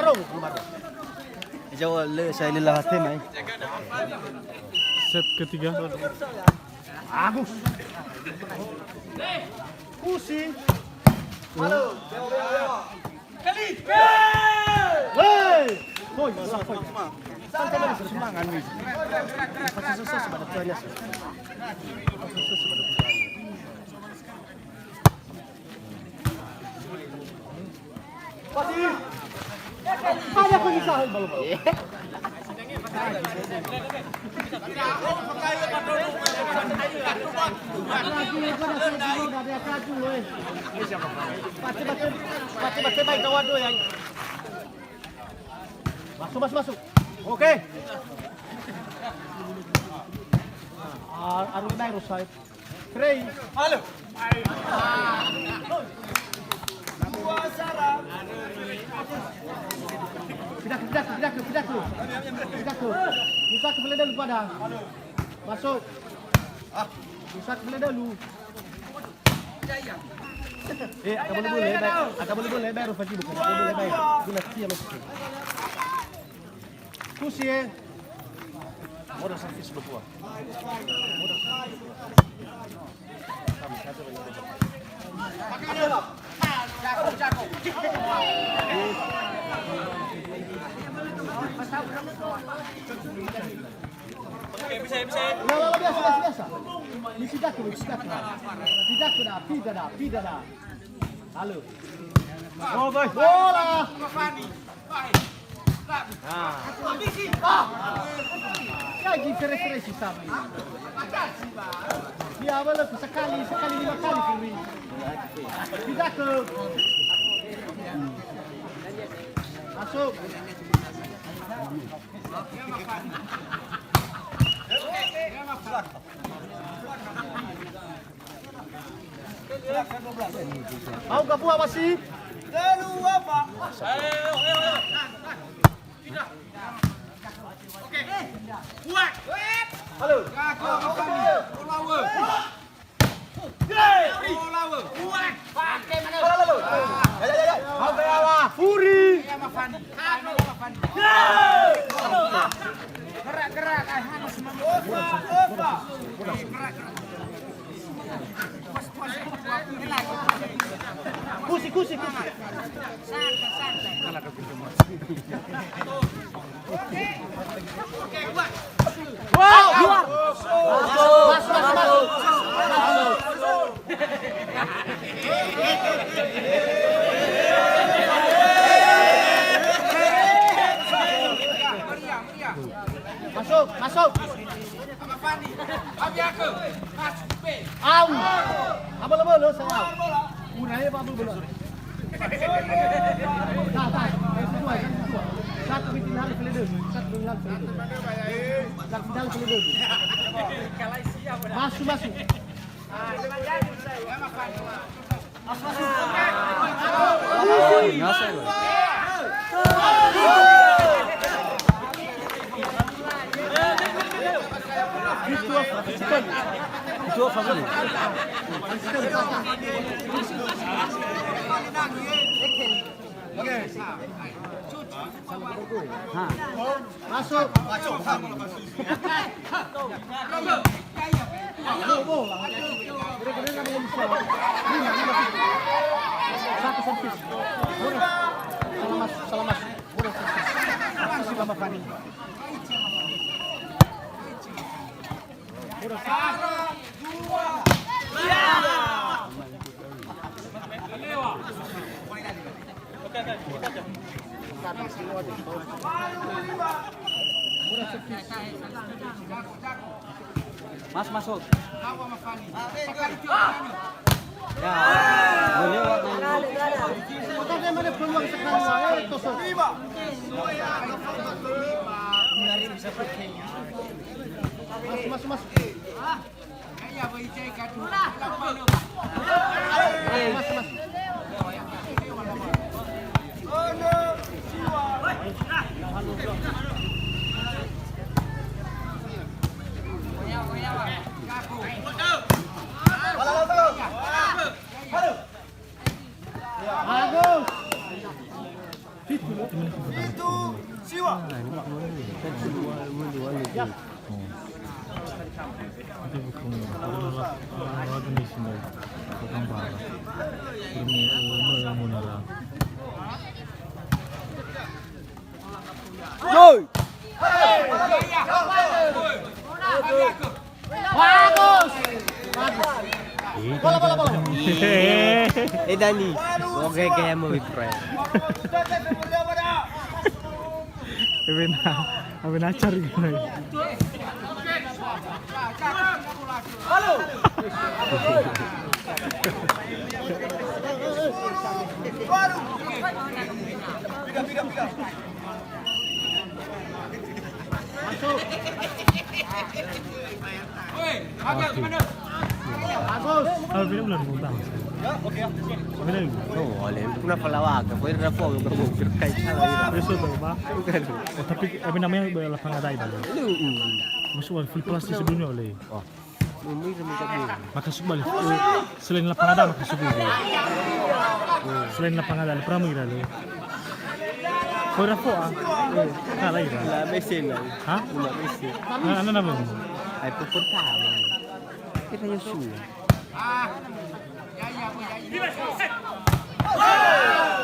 tolong keluar. Jauh saya lelah hati mai. Set ketiga. Agus. Kusi. Halo. Kali. Hei. Koi, koi. Santai lagi semangat ni. Pasti susah sebagai tuanya. Susah sebagai tuanya. Pasti. Ada pengisahan balu. Baca baik kawan tu yang masuk. Okey. Arun naik rusai. Krei. Halo. Pindah ke. Musa ke dulu pada. Masuk. Musa ke dulu. Agak boleh bayar Faji bukan. Boleh bayar. Guna sia masuk. Kusi. Modal servis berdua. Jago. Bisa. Biasa. Misi daku. Tidak dah. Halo. Bola. Lagi fresh sama. Dia boleh sekali 5 kali kiri. Tidak ke. Masuk. Mau ke buah masih? Kedua Pak. Ayo. Tidak. Oke. Buat. Halo. Olawe. Buat. Pakai mana? Ya. Apa ya? Furi. Gerak. Hanus Opa. Gerak. Kusi. Santai. Oke, buat. Wow, luar. Masuk. Masuk. Apa Fandi? Abi aku. Masuk B. Au. Apa lo saya? Unai apa bola? Tak. Dua. Satu bikin hal peledu. Masuk. Itu apa sih? Oke. Masuk. Satu servis. Salah masuk. Servis. Lama Fani. Masuk. Ya, boleh waktu mana peluang sekali tosok. Bisa pergi. Masuk. Ayah bericai kadu. Masuk. Bagus. sini. Bukan parah. Ini umur munara. Rồi. Bagus. Bola. Dani. Oke kayak mau friend. Abin acar gimana? Halo. Piga. Masuk. Oi, agak gimana? Bagus. Abin belum ngutang. Ya, oke. Abin Oh, oleh pernah pelawakan, pernah rapo yang berbukir kayak salah. besok tuh, Pak. Bukan. Oh, tapi Abin namanya lapang ada itu. Masuk full plastik sebelumnya oleh. Oh. Mumi minta dulu. Maka balik selain lapang ada maka subuh. Selain lapang ada pernah mengira lo. Kau rapo ah? Nah lagi lah. Lah mesin lah. Hah? Lah mesin. Ano naman? Ay pupunta mo. Kita yung shoe.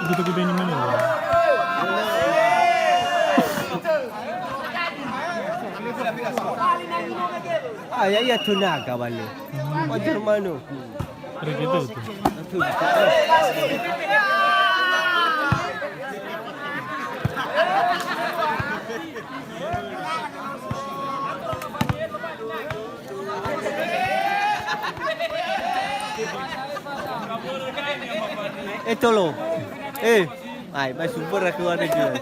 Gitu-gitu ini mana? Ya tunaga balik. O Germano. Pero gitu tuh. Ito lo. Ay, may super ako ano dyan.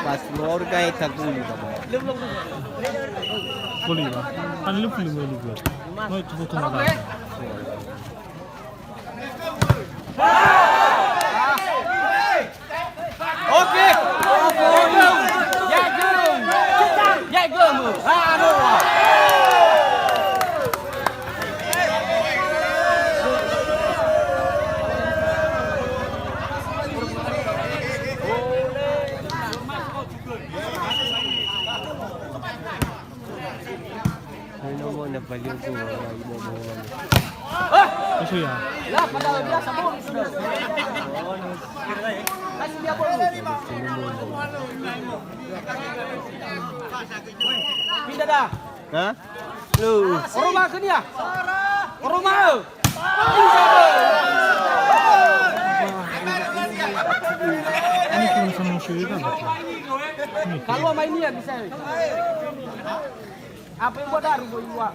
Mas more kayak takuli ba? Boleh ba? Ano lu film boleh buat? Mau coba tuh apa? Oke. Ya gum. Aduh. Ano mo napaliw ko mga ibo-ibo. Kasi ya. Lah, padahal biasa bom sudah. Kasih dia bom. Pindah dah. Ha? Lu. Rumah ke dia. Rumah. Ini cuma sama suyu kan? Kalau main ini ya bisa. Apa yang buat daru buat?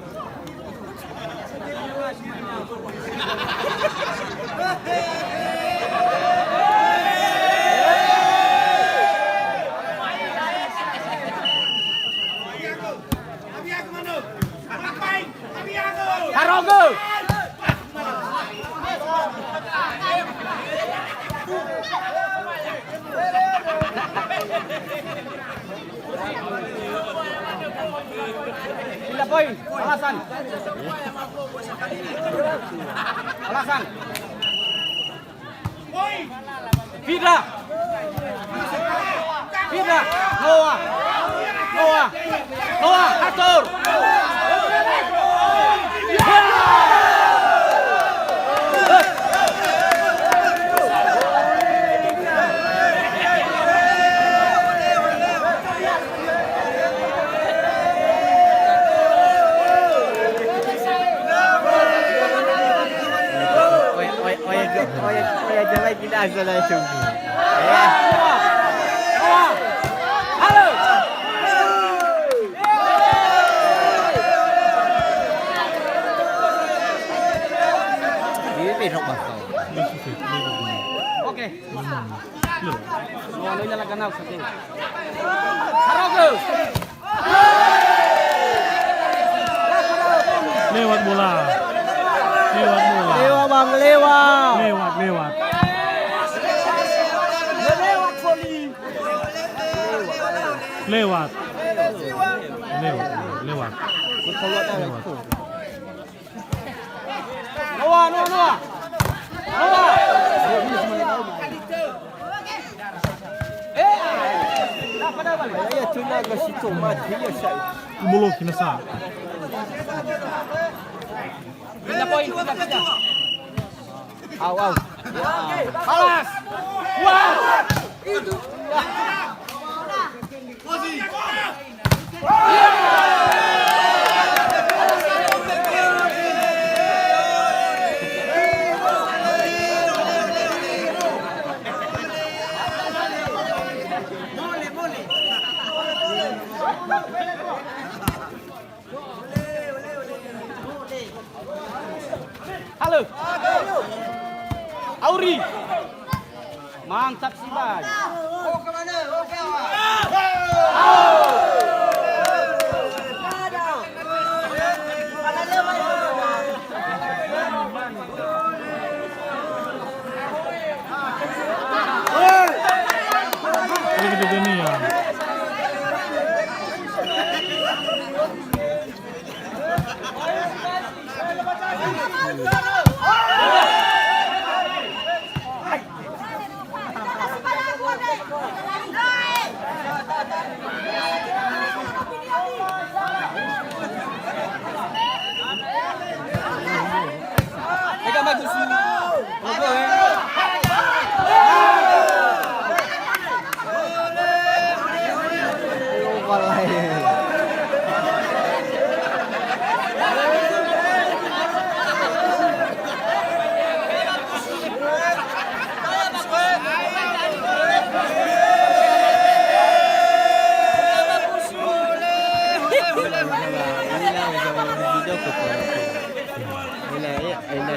Harogo. Pindah poin. Alasan. Alasan. Pindah. Pindah. Noah. Atur. Oya jangan kita asal langsung. Halo. Ini besok bakal. Oke. Lu. Oh, ano yung laganaw sa team. Harogo. Lewat bola. Lewa bang, lewa. Lewat. Lewat. Lewat. Lewat. Noah. Ya tuna ke situ mati ya saya. Bulog kinasa. Aw. Alas. Wah. Halo. Auri. Mantap sih, Bang. Oh, kemana? Oh, Ini gede nih ya. Pegang bagus.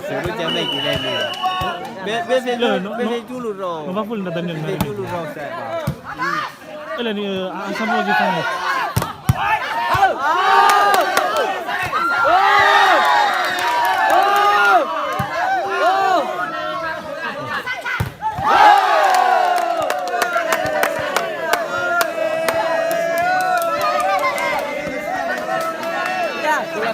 Suruh jamai kita ni. Biasa dulu roh. Nova full na Daniel Biasa na. dulu roh saya. Ilan ni asa mo lagi tangit. Wala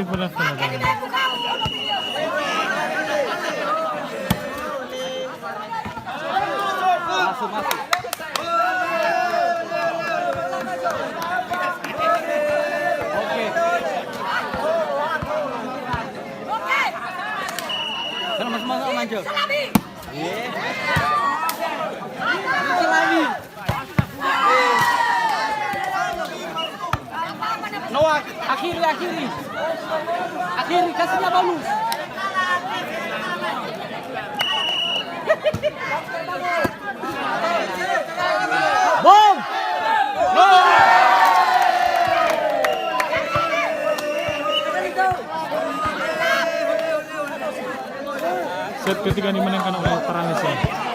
pula na Daniel. Masuk. Oke. Sana masuk maju. Salami. Noah, akhiri. Akhiri kasihnya bonus. Bom! Set ketiga dimenangkan oleh Paranis ya.